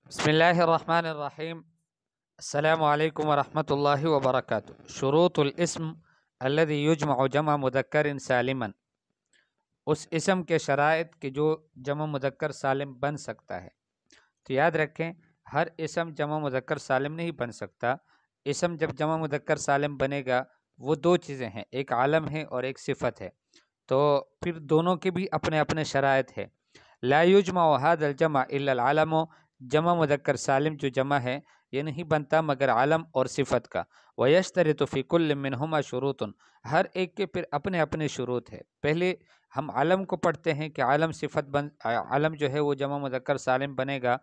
بسم الله الرحمن الرحيم. السلام عليكم ورحمة الله وبركاته. شروط الاسم الذي يجمع جمع مذکر سالما، اس اسم کے شرائط کہ جو جمع مذکر سالم بن سکتا ہے. تو یاد رکھیں، ہر اسم جمع مذکر سالم نہیں بن سکتا. اسم جب جمع مذکر سالم بنے گا وہ دو چیزیں ہیں، ایک عالم ہے اور ایک صفت ہے. تو پھر دونوں کے بھی اپنے اپنے شرائط ہے. لا یجمع هذا الجمع الا العلم، جمع مذکر سالم جو جمع ہے یہ نہیں بنتا مگر عالم اور صفت کا. ویشترط فی کل منہما شروط، ہر ایک کے پھر اپنے اپنے شروط ہے. پہلے ہم عالم کو پڑھتے ہیں کہ عالم جو ہے وہ جمع مذکر سالم بنے گا.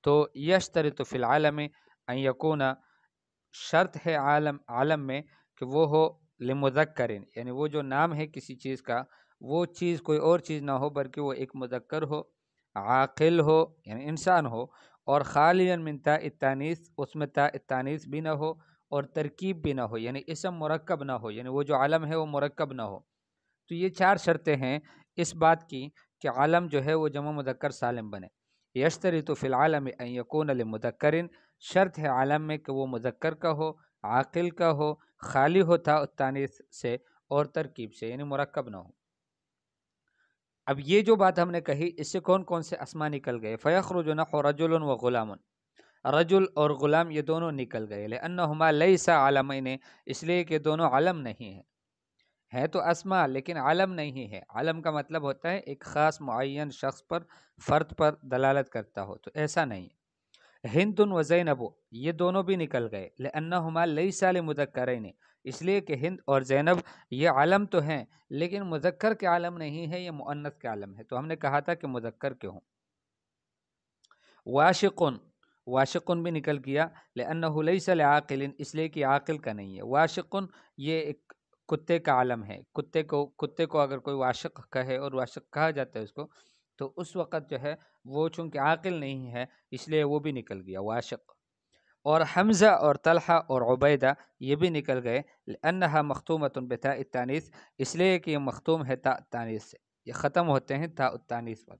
تو یشترط فی العالم ان یکون، شرط ہے عالم میں کہ وہ ہو لمذکرین، یعنی وہ جو نام ہے کسی چیز کا وہ چیز کوئی اور چیز نہ ہو بلکہ وہ ایک مذکر ہو، عاقل ہو یعنی انسان ہو، اور خالی من تاء التانیث، اس میں تاء التانیث بھی نہ ہو اور ترکیب بھی نہ ہو، یعنی اسم مرکب نہ ہو، یعنی وہ جو عالم ہے وہ مرکب نہ ہو. تو یہ چار شرطیں ہیں اس بات کی کہ عالم جو ہے وہ جمع مذکر سالم بنے. یشترط فی العالم ان یکون لمذکرین، شرط ہے عالم میں کہ وہ مذکر کا ہو، عاقل کا ہو، خالی ہو تاء التانیث سے اور ترکیب سے، یعنی مرکب نہ ہو. اب یہ جو بات ہم نے کہی اس سے کون کون سے اسما نکل گئے؟ فیخرج نحو رجل و غلام، رجل اور غلام یہ دونوں نکل گئے. لأنہما لیسا عالمین، اس لیے کہ دونوں علم نہیں ہیں تو اسما لیکن علم نہیں ہے. علم کا مطلب ہوتا ہے ایک خاص معین شخص پر، فرد پر دلالت کرتا ہو، تو ایسا نہیں. ہند و زینب یہ دونوں بھی نکل گئے. لأنہما لیسا لمذکرین، اس لیے کہ ہند اور زینب یہ علم تو ہیں لیکن مذکر کے عالم نہیں ہے، یہ مؤنث کے عالم ہے. تو ہم نے کہا تھا کہ مذکر کے ہوں. واشقن، واشقن بھی نکل گیا. لأنہ لیس لعاقل، اس لیے کہ عاقل کا نہیں ہے. واشقن یہ ایک کتے کا عالم ہے. کتے کو اگر کوئی واشق کہے اور واشق کہا جاتا ہے اس کو، تو اس وقت جو ہے وہ چونکہ عاقل نہیں ہے اس لیے وہ بھی نکل گیا واشق. اور حمزہ اور طلحہ اور عبیدہ یہ بھی نکل گئے. لأنہا مختومۃ بتاء التانیث، اس لیے کہ یہ مختوم ہے تاء التانیث سے، یہ ختم ہوتے ہیں تاء التانیث پر.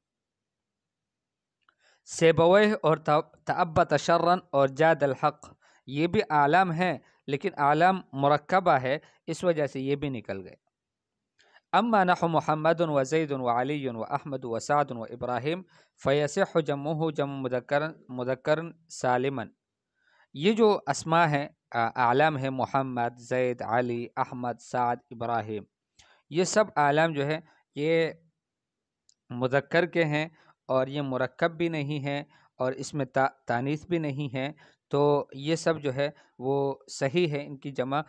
سیبویہ اور تأبت شرا اور جاد الحق یہ بھی اعلام ہیں لیکن اعلام مرکبہ ہے، اس وجہ سے یہ بھی نکل گئے. اما نحو محمد و زید و علی و احمد و سعد و ابراہیم فیصح جمعہ جمع مذکر سالما، یہ جو اسماء ہیں اعلام ہے، محمد، زید، علی، احمد، سعد، ابراہیم، یہ سب اعلام جو ہے یہ مذکر کے ہیں اور یہ مرکب بھی نہیں ہے اور اس میں تانیث بھی نہیں ہے. تو یہ سب جو ہے وہ صحیح ہے، ان کی جمع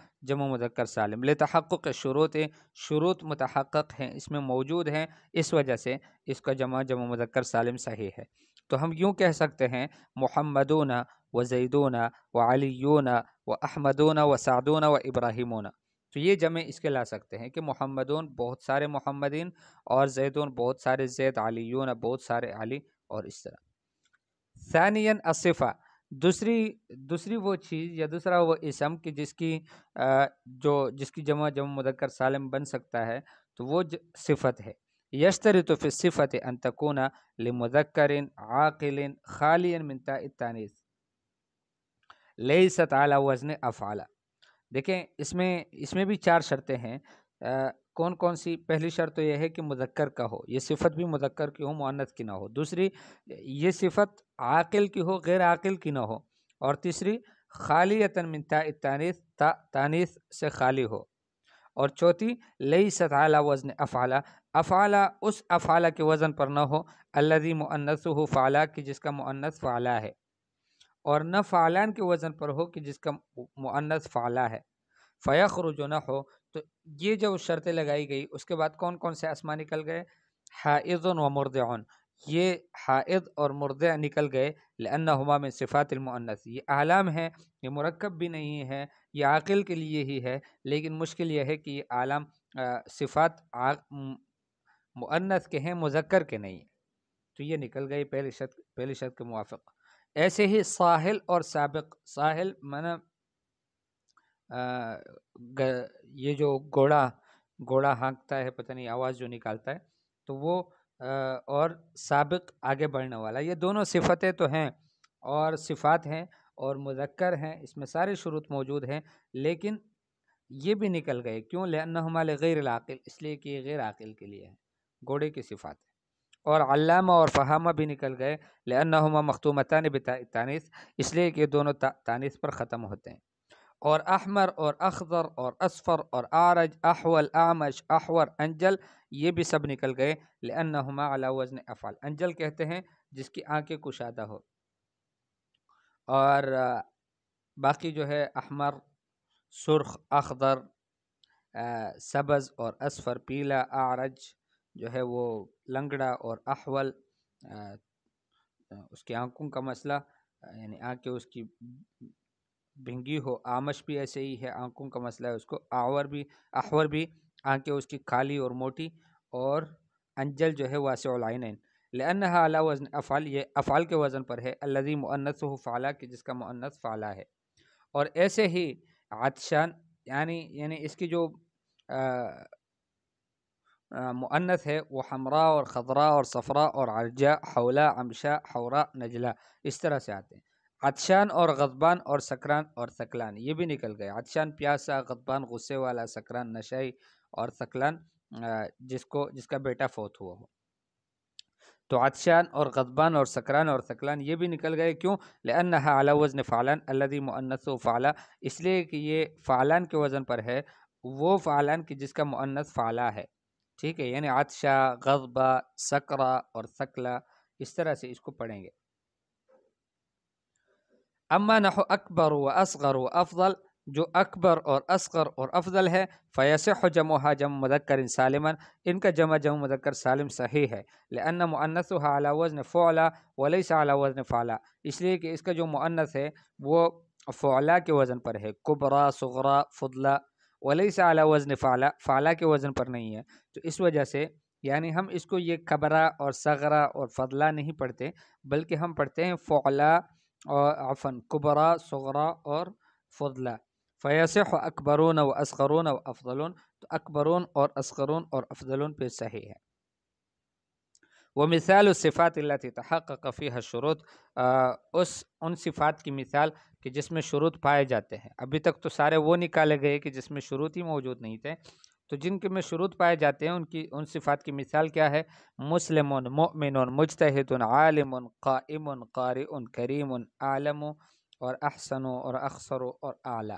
مذکر سالم. لتحقق شروط، شروط متحقق ہیں اس میں موجود ہیں، اس وجہ سے اس کا جمع مذکر سالم صحیح ہے. تو ہم یوں کہہ سکتے ہیں محمدون و زیدون و علیون و احمدون و سعدون و ابراہیمون. تو یہ جمع اس کے لا سکتے ہیں کہ محمدون بہت سارے محمدین، اور زیدون بہت سارے زید، علیون بہت سارے علی، اور اس طرح. ثانیاً الصفہ، دوسری وہ چیز یا دوسرا وہ اسم کہ جس کی جمع مذکر سالم بن سکتا ہے، تو وہ صفت ہے. یشترط فی الصفۃ ان تکون لمذکر عاقل خالی من تاء التانیث لیست علی وزن افعل. دیکھیں اس میں بھی چار شرطیں ہیں. کون کون سی؟ پہلی شرط تو یہ ہے کہ مذکر کا ہو، یہ صفت بھی مذکر کی ہو، مؤنث کی نہ ہو. دوسری یہ صفت عاقل کی ہو، غیر عاقل کی نہ ہو. اور تیسری خالیۃ من تاء التانیث، تانیث سے خالی ہو. اور چوتھی لیست علی وزن افعل، افعل اس افعل کے وزن پر نہ ہو الذی مؤنثہ فعلا، کہ جس کا مؤنث فعلا ہے، اور نہ فعلان کے وزن پر ہو کہ جس کا مؤنث فعلا ہے. فیخرج نحو، تو یہ جو شرطیں لگائی گئی اس کے بعد کون کون سے اسما نکل گئے؟ حائض و مرضع، یہ حائض اور مرضع نکل گئے. لأنہما من صفات المؤنث، یہ اعلام ہیں، یہ مرکب بھی نہیں ہے، یہ عاقل کے لیے ہی ہے، لیکن مشکل یہ ہے کہ یہ اعلام صفات مؤنث کے ہیں، مذکر کے نہیں. تو یہ نکل گئی پہلی شرط کے موافق. ایسے ہی ساحل اور سابق، ساحل مانا یہ جو گھوڑا ہانکتا ہے، پتہ نہیں آواز جو نکالتا ہے، تو وہ اور سابق آگے بڑھنے والا، یہ دونوں صفتیں تو ہیں اور صفات ہیں اور مذکر ہیں، اس میں سارے شروط موجود ہیں، لیکن یہ بھی نکل گئے کیوں؟ لأنہما لغیر العاقل، اس لیے کہ یہ غیر عاقل کے لیے ہے، گھوڑے کی صفات ہے۔ اور علامہ اور فہامہ بھی نکل گئے لأنہما مختومتان بتاء التانیث، اس لیے کہ یہ دونوں تانیث پر ختم ہوتے ہیں۔ اور احمر اور اخضر اور اصفر اور اعرج، احول، اعمش، احور، انجل، یہ بھی سب نکل گئے لأنہما علی وزن افعال۔ انجل کہتے ہیں جس کی آنکھیں کشادہ ہو، اور باقی جو ہے احمر، سرخ، اخضر، سبز اور اصفر پیلا، اعرج جو ہے وہ لنگڑا، اور احول اس کی آنکھوں کا مسئلہ، یعنی آنکھیں اس کی بھنگی ہو، آمش بھی ایسے ہی ہے، آنکھوں کا مسئلہ ہے اس کو، احور بھی آنکھیں اس کی کالی اور موٹی، اور انجل جو ہے واسع العینین۔ لأنها على وزن افعال، یہ افعال کے وزن پر ہے، الذي مؤنثه فعلا، کہ جس کا مؤنث فعلا ہے۔ اور ایسے ہی عطشان، یعنی اس کی جو مؤنث ہے وہ حمراء اور خضراء اور صفراء اور عرجاء، حولا، عمشا، حوراء، نجلا، اس طرح سے آتے ہیں۔ عطشان اور غضبان اور سکران اور ثقلان، یہ بھی نکل گئے۔ عطشان پیاسا، غضبان غصے والا، سکران نشئی، اور ثقلان جس کا بیٹا فوت ہوا ہو۔ تو عطشان اور غضبان اور سکران اور ثقلان یہ بھی نکل گئے، کیوں؟ لأنها على وزن فعلان الذي مؤنثه فعلا، اس لیے کہ یہ فعلان کے وزن پر ہے، وہ فعلان کی جس کا مؤنث فعلا ہے، ٹھیک ہے؟ یعنی عطشا، غضبہ، سکرا اور ثقلا، اس طرح سے اس کو پڑھیں گے۔ اما نحو اکبر و اصغر و افضل، جو اکبر اور اصغر اور افضل ہے، فیصح جمعها جمع مذکر سالما، ان کا جمع مذکر سالم صحیح ہے، لأن مؤنثها على وزن فعلا وليس على وزن فعلا، اس لیے کہ اس کا جو مؤنث ہے وہ فعلا کے وزن پر ہے، کبرا، صغرا، فضلا، وليس على وزن فعلا، فعلا کے وزن پر نہیں ہے، تو اس وجہ سے یعنی ہم اس کو یہ کبرا اور صغرا اور فضلا نہیں پڑھتے، بلکہ ہم پڑھتے ہیں فعلا اور عفن کبرا، صغرا اور فضلا۔ فیصح اکبرون و اصغرون و افضلون، تو اکبرون اور اصغرون اور افضلون پہ صحیح ہے۔ ومثال الصفات التي تحقق فيها الشروط، ان صفات کی مثال کہ جس میں شروط پائے جاتے ہیں۔ ابھی تک تو سارے وہ نکالے گئے کہ جس میں شروط ہی موجود نہیں تھے، تو جن کے میں شروط پائے جاتے ہیں ان صفات کی مثال کیا ہے؟ مسلم، مؤمن، مجتہد، عالم، قائم، قارئ، کریم، عالم، اور احسن، اور اخسر، اور اعلی۔